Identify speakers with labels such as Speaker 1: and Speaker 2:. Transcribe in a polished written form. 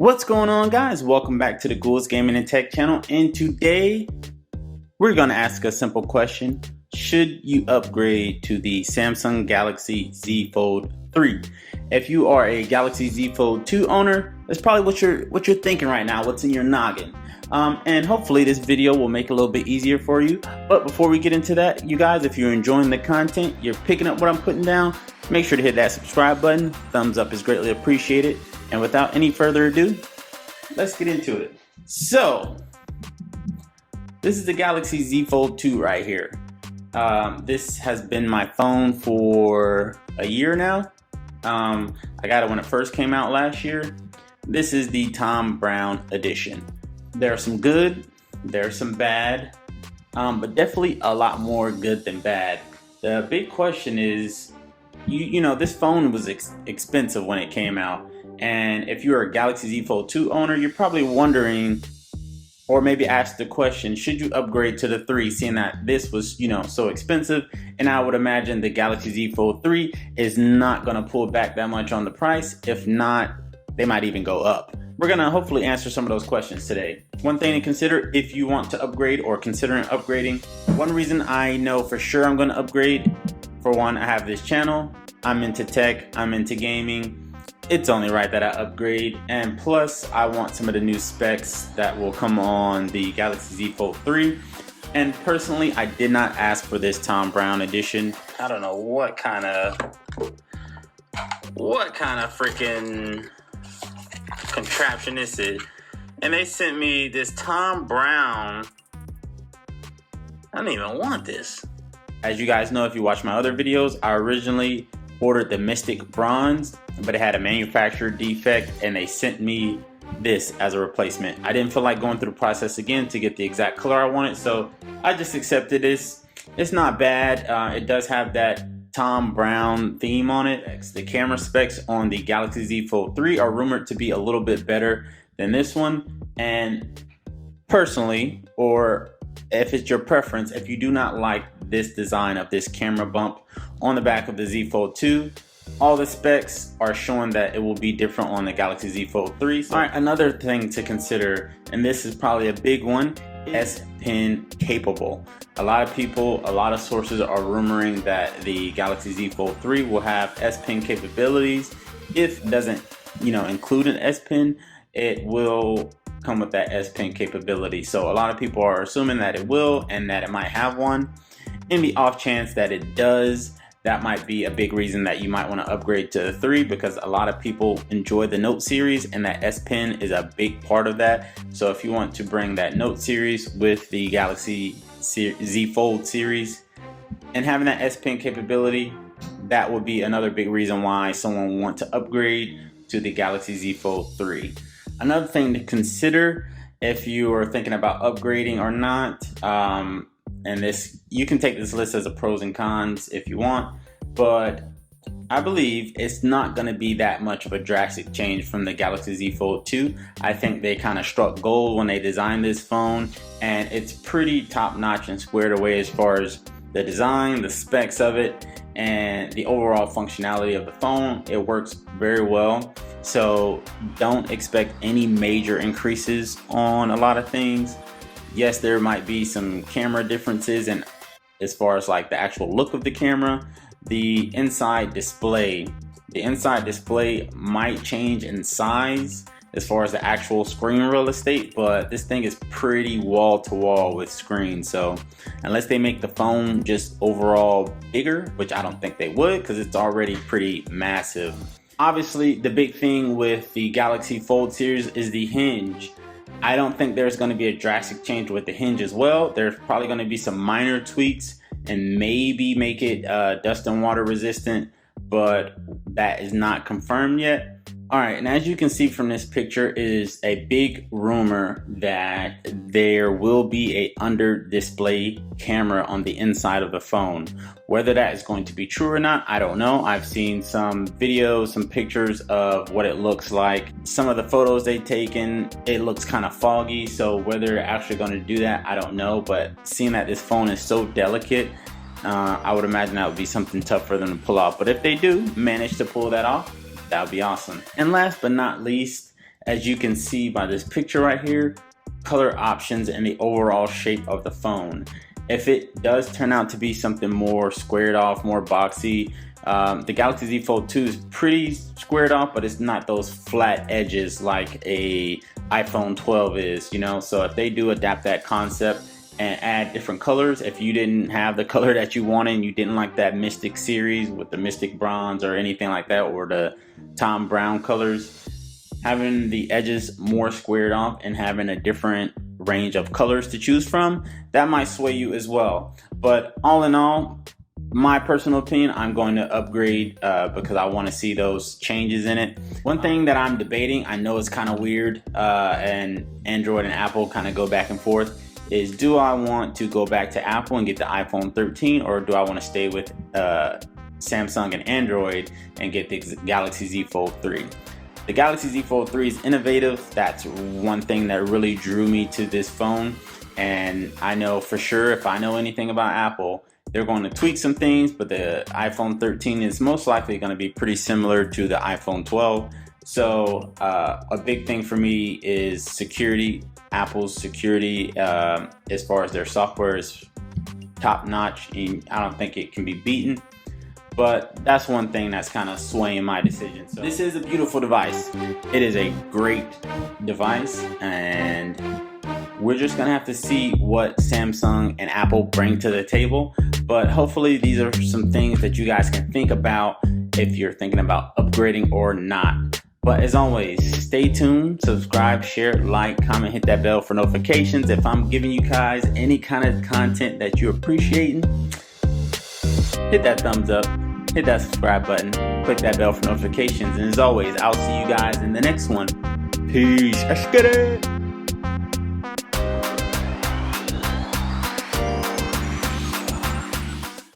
Speaker 1: What's going on, guys? Welcome back to the Gould's Gaming and Tech channel, and today we're going to ask a simple question. Should you upgrade to the Samsung Galaxy Z Fold 3? If you are a Galaxy Z Fold 2 owner, that's probably what you're thinking right now, what's in your noggin. And hopefully this video will make it a little bit easier for you. But before we get into that, you guys, if you're enjoying the content, you're picking up what I'm putting down, make sure to hit that subscribe button. Thumbs up is greatly appreciated. And without any further ado, let's get into it. So, this is the Galaxy Z Fold 2 right here. This has been my phone for a year now. I got it when it first came out last year. This is the Tom Brown edition. There are some good, there are some bad, but definitely a lot more good than bad. The big question is, you know, this phone was expensive when it came out. And if you're a Galaxy Z Fold 2 owner, you're probably wondering, or maybe ask the question, should you upgrade to the 3, seeing that this was, so expensive? And I would imagine the Galaxy Z Fold 3 is not going to pull back that much on the price. If not, they might even go up. We're going to hopefully answer some of those questions today. One thing to consider if you want to upgrade or considering upgrading. One reason I know for sure I'm going to upgrade, for one, I have this channel. I'm into tech, I'm into gaming. It's only right that I upgrade, and plus I want some of the new specs that will come on the Galaxy Z Fold 3. And personally, I did not ask for this Tom Brown edition. I don't know what kind of freaking contraption this is. And they sent me this Tom Brown. I don't even want this. As you guys know, if you watch my other videos, I originally ordered the Mystic Bronze, but it had a manufacturer defect, and they sent me this as a replacement. I didn't feel like going through the process again to get the exact color I wanted, so I just accepted this. It's not bad. It does have that Tom Brown theme on it. The camera specs on the Galaxy Z Fold 3 are rumored to be a little bit better than this one, and personally, or if it's your preference, if you do not like this design of this camera bump on the back of the Z Fold 2, all the specs are showing that it will be different on the Galaxy Z Fold 3. So, all right, another thing to consider, and this is probably a big one, S Pen capable. A lot of people, a lot of sources are rumoring that the Galaxy Z Fold 3 will have S Pen capabilities. If it doesn't, include an S Pen, it will come with that S Pen capability. So a lot of people are assuming that it will and that it might have one. In the off chance that it does, that might be a big reason that you might want to upgrade to the 3, because a lot of people enjoy the Note series and that S Pen is a big part of that. So if you want to bring that Note series with the Galaxy Z Fold series and having that S Pen capability, that would be another big reason why someone would want to upgrade to the Galaxy Z Fold 3. Another thing to consider if you are thinking about upgrading or not, and this, you can take this list as a pros and cons if you want, but I believe it's not going to be that much of a drastic change from the Galaxy Z Fold 2. I think they kind of struck gold when they designed this phone, and it's pretty top-notch and squared away as far as the design, the specs of it, and the overall functionality of the phone. It works very well, so don't expect any major increases on a lot of things. Yes, there might be some camera differences, and as far as like the actual look of the camera, the inside display might change in size as far as the actual screen real estate, but this thing is pretty wall to wall with screen. So unless they make the phone just overall bigger, which I don't think they would, because it's already pretty massive. Obviously, the big thing with the Galaxy Fold series is the hinge. I don't think there's going to be a drastic change with the hinge as well. There's probably going to be some minor tweaks and maybe make it dust and water resistant, but that is not confirmed yet. All right, and as you can see from this picture, is a big rumor that there will be a under display camera on the inside of the phone. Whether that is going to be true or not, I don't know. I've seen some videos, some pictures of what it looks like. Some of the photos they've taken, it looks kind of foggy. So whether they're actually going to do that, I don't know. But seeing that this phone is so delicate, I would imagine that would be something tough for them to pull off. But if they do manage to pull that off, that would be awesome. And last but not least, as you can see by this picture right here, color options and the overall shape of the phone. If it does turn out to be something more squared off, more boxy, the Galaxy Z Fold 2 is pretty squared off, but it's not those flat edges like a iPhone 12 is, you know. So if they do adapt that concept and add different colors, if you didn't have the color that you wanted and you didn't like that Mystic series with the Mystic Bronze or anything like that, or the Tom Brown colors, having the edges more squared off and having a different range of colors to choose from, that might sway you as well. But all in all, my personal opinion, I'm going to upgrade because I want to see those changes in it. One thing that I'm debating, I know it's kind of weird, and Android and Apple kind of go back and forth, is do I want to go back to Apple and get the iPhone 13, or do I want to stay with Samsung and Android and get the Galaxy Z Fold 3? The Galaxy Z Fold 3 is innovative. That's one thing that really drew me to this phone. And I know for sure, if I know anything about Apple, they're going to tweak some things, but the iPhone 13 is most likely going to be pretty similar to the iPhone 12. So a big thing for me is security. Apple's security, as far as their software, is top notch, and I don't think it can be beaten. But that's one thing that's kind of swaying my decision. So this is a beautiful device. It is a great device, and we're just gonna have to see what Samsung and Apple bring to the table. But hopefully these are some things that you guys can think about if you're thinking about upgrading or not. But as always, stay tuned, subscribe, share, like, comment, hit that bell for notifications. If I'm giving you guys any kind of content that you're appreciating, hit that thumbs up, hit that subscribe button, click that bell for notifications. And as always, I'll see you guys in the next one. Peace. Let's get it.